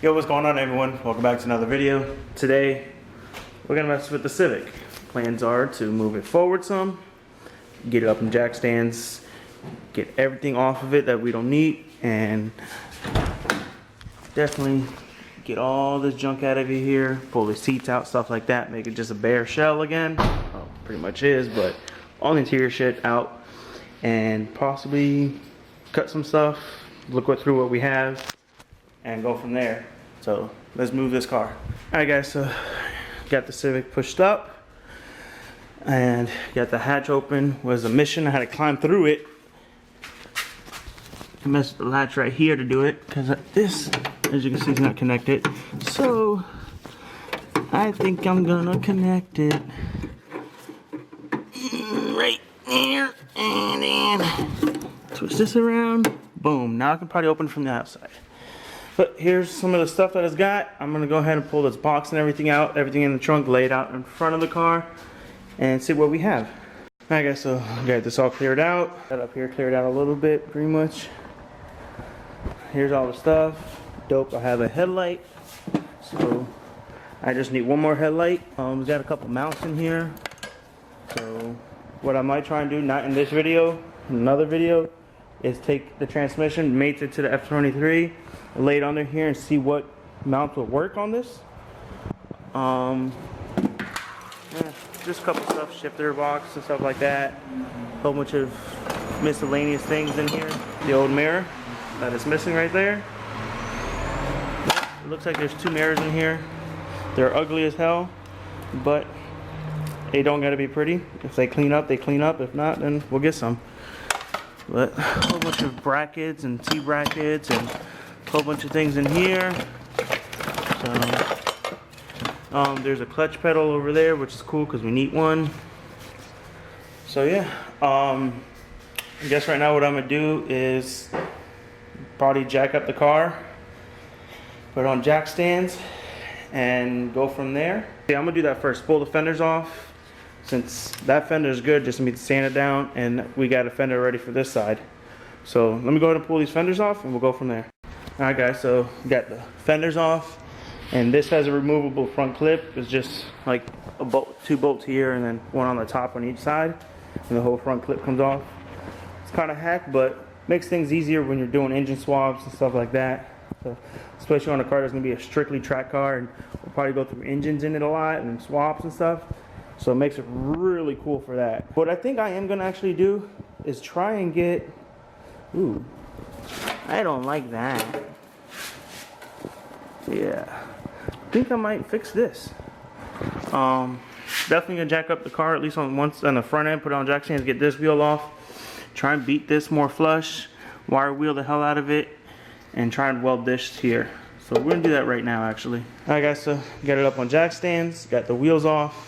Yo, what's going on, everyone? Welcome back to another video. Today we're gonna mess with the Civic. Plans are to move it forward some, get it up in jack stands, get everything off of it that we don't need, and definitely get all this junk out of here, pull the seats out, stuff like that, make it just a bare shell again. Well, pretty much is, but all the interior shit out, and possibly cut some stuff, look through what we have, and go from there. So let's move this car. Alright guys, so got the Civic pushed up and got the hatch open. Was a mission. I had to climb through it. I messed with the latch right here to do it because this, as you can see, is not connected. So I think I'm gonna connect it right there, and then twist this around. Boom. Now I can probably open from the outside. But here's some of the stuff that it's got. I'm gonna go ahead and pull this box and everything out, everything in the trunk, lay it out in front of the car, and see what we have. Alright guys, so I got this all cleared out. Got up here cleared out a little bit, pretty much. Here's all the stuff. Dope, I have a headlight. So I just need one more headlight. We got a couple mounts in here. So what I might try and do, not in this video, in another video, is take the transmission, mate it to the F23, lay it under here and see what mounts will work on this. Yeah, just a couple stuff, shifter box and stuff like that. A whole bunch of miscellaneous things in here. The old mirror that is missing right there. It looks like there's two mirrors in here. They're ugly as hell, but they don't gotta be pretty. If they clean up, they clean up. If not, then we'll get some. But a whole bunch of brackets and T-brackets and a whole bunch of things in here. So, there's a clutch pedal over there, which is cool because we need one. So yeah, I guess right now what I'm gonna do is probably jack up the car, put it on jack stands, and go from there. Yeah, I'm gonna do that first. Pull the fenders off. Since that fender is good, just need to sand it down, and we got a fender ready for this side. So let me go ahead and pull these fenders off, and we'll go from there. Alright guys, so we got the fenders off, and this has a removable front clip. It's just like a bolt, two bolts here, and then one on the top on each side, and the whole front clip comes off. It's kind of hack, but makes things easier when you're doing engine swaps and stuff like that. So, especially on a car that's gonna be a strictly track car, and we'll probably go through engines in it a lot and swaps and stuff. So it makes it really cool for that. What I think I am gonna actually do is try and get, ooh, I don't like that. Yeah, I think I might fix this. Definitely gonna jack up the car, at least on the front end, put it on jack stands, get this wheel off, try and beat this more flush, wire wheel the hell out of it, and try and weld this here. So we're gonna do that right now actually. Alright guys, so get it up on jack stands, got the wheels off.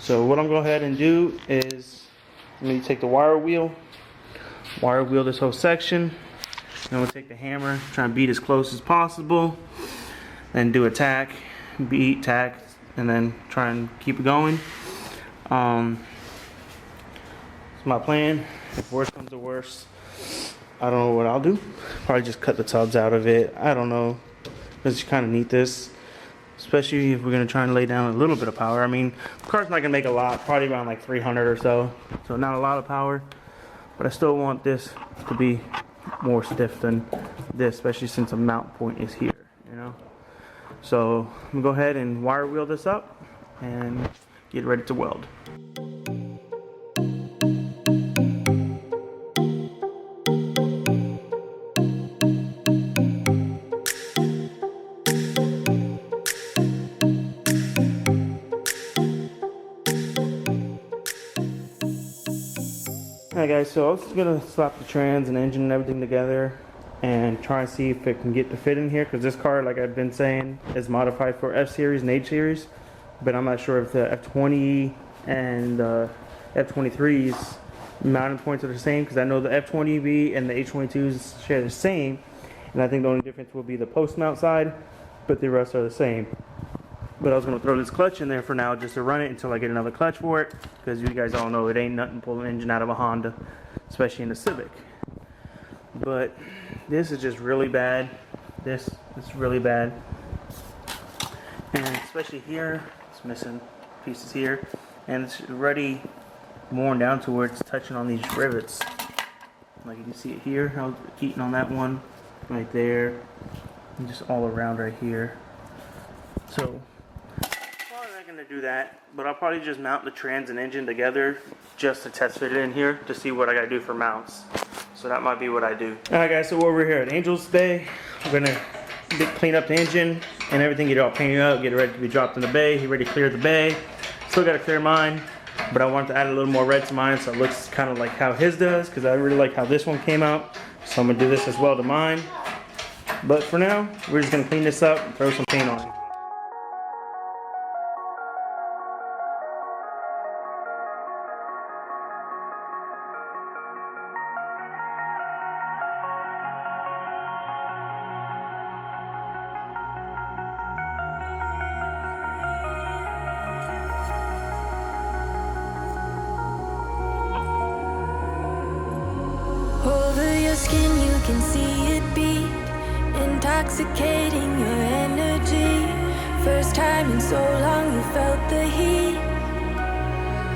So what I'm going to go ahead and do is I'm going to take the wire wheel this whole section. Then we'll take the hammer, try and beat as close as possible. Then do a tack, beat, tack, and then try and keep it going. It's my plan. If worse comes to worse, I don't know what I'll do. Probably just cut the tubs out of it. I don't know. Because you kind of need this. Especially if we're going to try and lay down a little bit of power. I mean, the car's not going to make a lot, probably around like 300 or so. So not a lot of power. But I still want this to be more stiff than this, especially since the mount point is here, you know. So I'm going to go ahead and wire wheel this up and get ready to weld. Alright guys, so I was just gonna slap the trans and engine and everything together and try and see if it can get to fit in here, because this car, like I've been saying, is modified for F series and H series, but I'm not sure if the F20 and F23's mounting points are the same, because I know the F20B and the H22s share the same, and I think the only difference will be the post mount side, but the rest are the same. But I was going to throw this clutch in there for now just to run it until I get another clutch for it, because you guys all know it ain't nothing pulling an engine out of a Honda, especially in the Civic. But this is just really bad. This It's really bad. And especially here, it's missing pieces here. And it's already worn down to where it's touching on these rivets. Like you can see it here, how it's eating on that one, right there, and just all around right here. So, probably not going to do that, but I'll probably just mount the trans and engine together just to test fit it in here to see what I got to do for mounts. So that might be what I do. Alright guys, so we're here at Angel's Bay. We're going to clean up the engine and everything, get it all painted up, get it ready to be dropped in the bay. He already cleared the bay. Still got to clear mine, but I wanted to add a little more red to mine so it looks kind of like how his does, because I really like how this one came out. So I'm going to do this as well to mine. But for now, we're just going to clean this up and throw some paint on it. Over your skin you can see it beat, intoxicating your energy. First time in so long you felt the heat,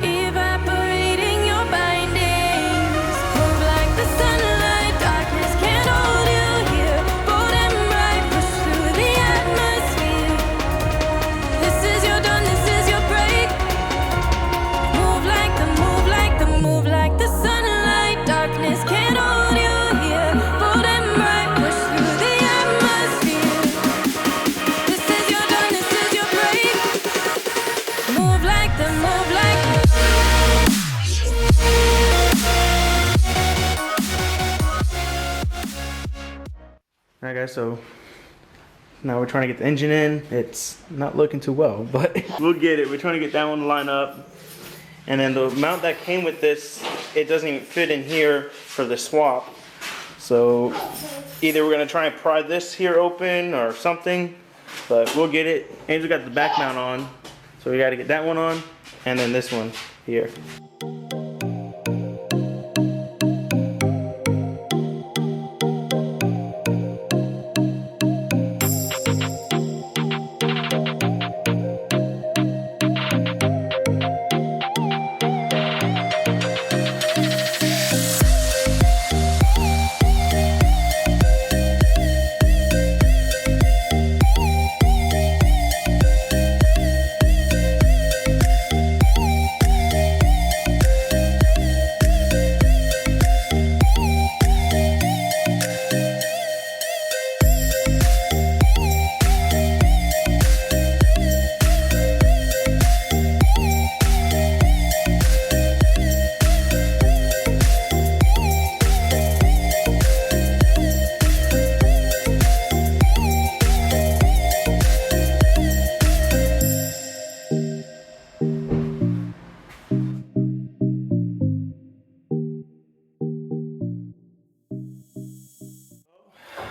evaporating your bindings. Move like the sunlight, darkness can't hold you here. Bold and bright, push through the atmosphere. This is your dawn, this is your break. Move like the, move like the, move like the sunlight, darkness can't hold you here. Bold and bright, push through the atmosphere. This is your dawn, this is your break. Move like the, move like the. Alright guys, so now we're trying to get the engine in. It's not looking too well, but we'll get it. We're trying to get that one to line up. And then the mount that came with this, it doesn't even fit in here for the swap. So either we're gonna try and pry this here open or something, but we'll get it. Angel got the back mount on, so we gotta get that one on, and then this one here.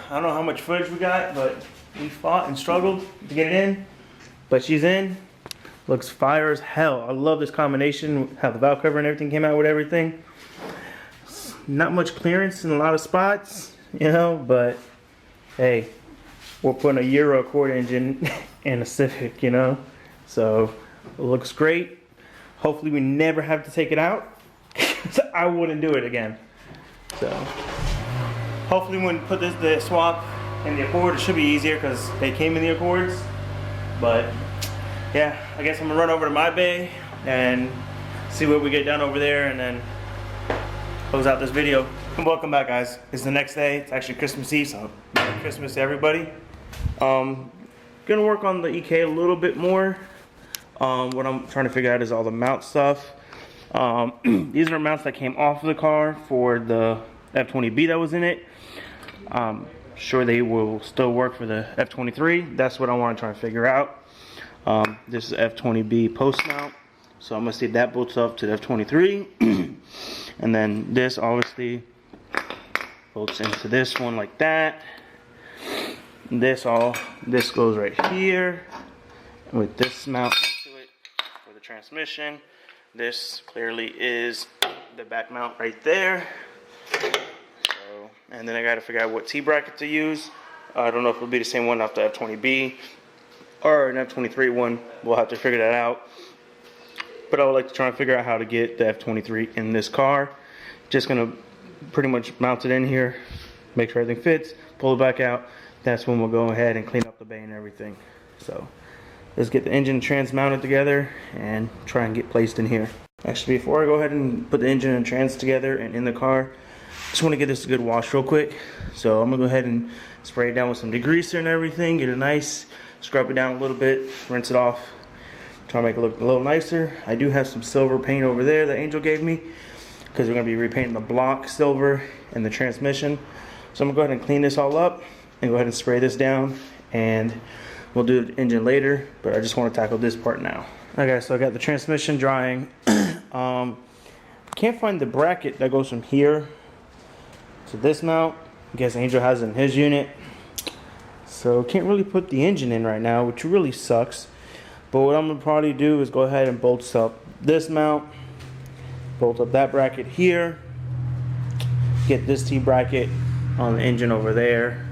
I don't know how much footage we got, but we fought and struggled to get it in. But she's in. Looks fire as hell. I love this combination, how the valve cover and everything came out with everything. Not much clearance in a lot of spots, you know, but hey, we're putting a Euro Accord engine in a Civic, you know. So it looks great. Hopefully we never have to take it out. I wouldn't do it again. So hopefully when we put the swap in the Accord, it should be easier because they came in the Accords. But yeah, I guess I'm gonna run over to my bay and see what we get done over there, and then close out this video. And welcome back, guys. It's the next day. It's actually Christmas Eve, so Merry Christmas to everybody. Gonna work on the EK a little bit more. What I'm trying to figure out is all the mount stuff. These are mounts that came off of the car for the F20B that was in it. Sure they will still work for the F23. That's what I want to try and figure out. This is F20B post mount, so I'm gonna see if that bolts up to the F23. And then this obviously bolts into this one like that. This goes right here with this mount into it for the transmission. This clearly is the back mount right there. So, and then I got to figure out what T-bracket to use. I don't know if it'll be the same one off the F20B or an F23 one. We'll have to figure that out. But I would like to try and figure out how to get the F23 in this car. Just gonna pretty much mount it in here, make sure everything fits, pull it back out. That's when we'll go ahead and clean up the bay and everything. So let's get the engine and trans mounted together and try and get placed in here. Actually, before I go ahead and put the engine and trans together and in the car, just want to get this a good wash real quick. So I'm gonna go ahead and spray it down with some degreaser and everything, get it nice, scrub it down a little bit, rinse it off, try to make it look a little nicer. I do have some silver paint over there that Angel gave me because we're gonna be repainting the block silver and the transmission. So I'm gonna go ahead and clean this all up and go ahead and spray this down, and we'll do the engine later, but I just want to tackle this part now. Okay, so I got the transmission drying. Can't find the bracket that goes from here to this mount. I guess Angel has it in his unit. So can't really put the engine in right now, which really sucks. But what I'm gonna probably do is go ahead and bolt up this mount, bolt up that bracket here, get this T-bracket on the engine over there,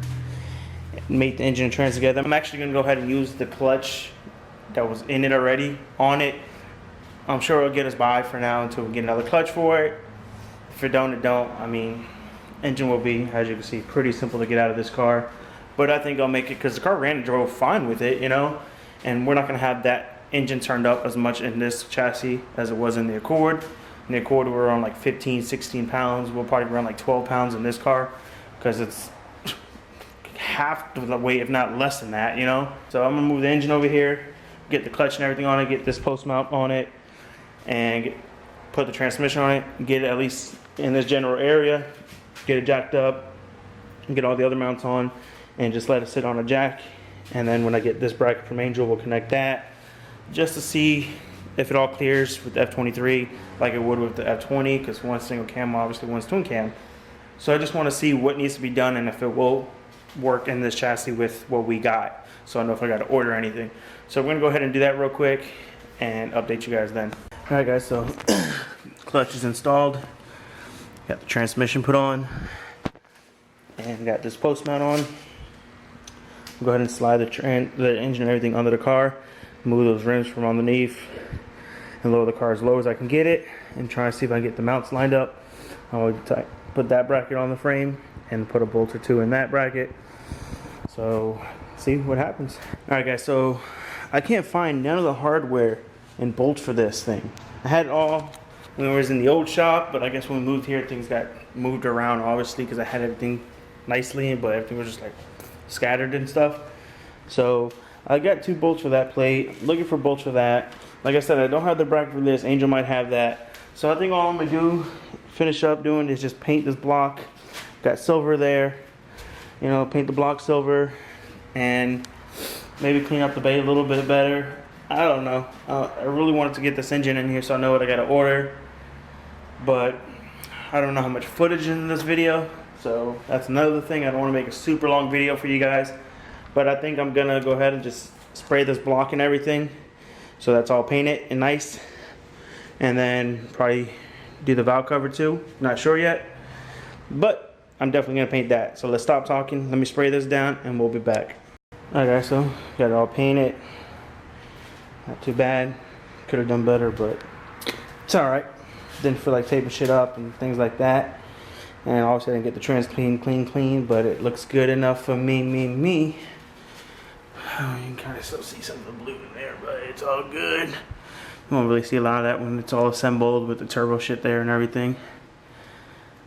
mate the engine and trans together. I'm actually gonna go ahead and use the clutch that was in it already on it. I'm sure it'll get us by for now until we get another clutch for it. If it don't, it don't. I mean, engine will be, as you can see, pretty simple to get out of this car. But I think I'll make it because the car ran and drove fine with it, you know? And we're not gonna have that engine turned up as much in this chassis as it was in the Accord. In the Accord, we're on like 15, 16 pounds. We'll probably run like 12 pounds in this car because it's half the weight, if not less than that, you know? So I'm gonna move the engine over here, get the clutch and everything on it, get this post mount on it, and put the transmission on it, get it at least in this general area, get it jacked up, and get all the other mounts on, and just let it sit on a jack. And then when I get this bracket from Angel, we'll connect that just to see if it all clears with the F23 like it would with the F20, because one's single cam, obviously one's twin cam. So I just want to see what needs to be done and if it will work in this chassis with what we got, so I know if I got to order anything. So we're gonna go ahead and do that real quick and update you guys then. All right guys, so clutch is installed, got the transmission put on, and got this post mount on. Go ahead and slide the engine and everything under the car, move those rims from underneath, and lower the car as low as I can get it, and try to see if I can get the mounts lined up. I'll put that bracket on the frame and put a bolt or two in that bracket. So see what happens. All right guys, so I can't find none of the hardware and bolts for this thing. I had it all when I was in the old shop, but I guess when we moved here, things got moved around, obviously, because I had everything nicely, but everything was just like scattered and stuff. So I got 2 bolts for that plate, looking for bolts for that. Like I said, I don't have the bracket for this. Angel might have that. So I think all I'm gonna do, finish up doing, is just paint this block. Got silver there, you know, paint the block silver, and maybe clean up the bay a little bit better. I don't know. I really wanted to get this engine in here so I know what I gotta order, but I don't know how much footage in this video, so that's another thing. I don't want to make a super long video for you guys, but I think I'm gonna go ahead and just spray this block and everything, so that's all painted and nice, and then probably do the valve cover too. Not sure yet, but I'm definitely gonna paint that. So let's stop talking, let me spray this down, and we'll be back. Alright guys, so got it all painted. Not too bad. Could have done better, but it's alright. Didn't feel like taping shit up and things like that. And obviously I didn't get the trans clean, but it looks good enough for me. Oh, you can kind of still see some of the blue in there, but it's all good. You won't really see a lot of that when it's all assembled with the turbo shit there and everything.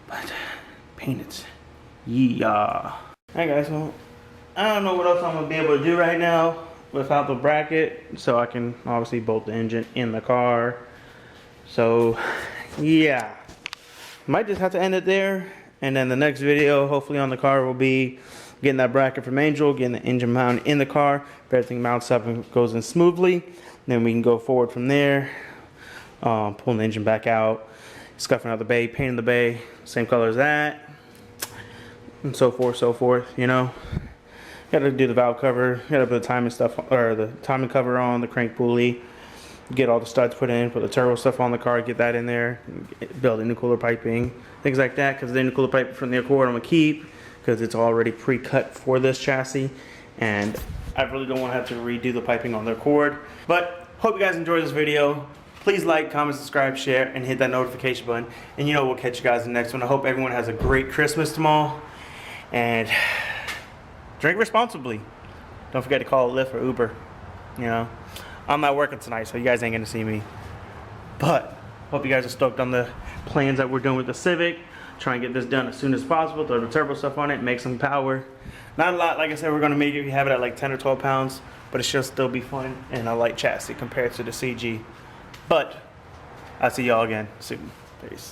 But painted. Yeah. Alright guys, well, I don't know what else I'm gonna be able to do right now without the bracket, so I can obviously bolt the engine in the car. So yeah, might just have to end it there, and then the next video hopefully on the car will be getting that bracket from Angel, getting the engine mounted in the car. If everything mounts up and goes in smoothly, then we can go forward from there, pulling the engine back out, scuffing out the bay, painting the bay same color as that, and so forth, you know. Gotta do the valve cover, gotta put the timing stuff, or the timing cover on, the crank pulley, get all the studs put in, put the turbo stuff on the car, get that in there, build intercooler piping, things like that, because the intercooler pipe from the Accord I'm gonna keep, because it's already pre-cut for this chassis, and I really don't want to have to redo the piping on the Accord. But hope you guys enjoyed this video. Please like, comment, subscribe, share, and hit that notification button. And you know we'll catch you guys in the next one. I hope everyone has a great Christmas tomorrow, and drink responsibly. Don't forget to call Lyft or Uber. You know, I'm not working tonight, so you guys ain't gonna see me. But hope you guys are stoked on the plans that we're doing with the Civic. Try and get this done as soon as possible. Throw the turbo stuff on it, make some power. Not a lot, like I said, we're gonna make it. We have it at like 10 or 12 pounds, but it should still be fun and a light chassis compared to the CG. But I'll see y'all again soon. Peace.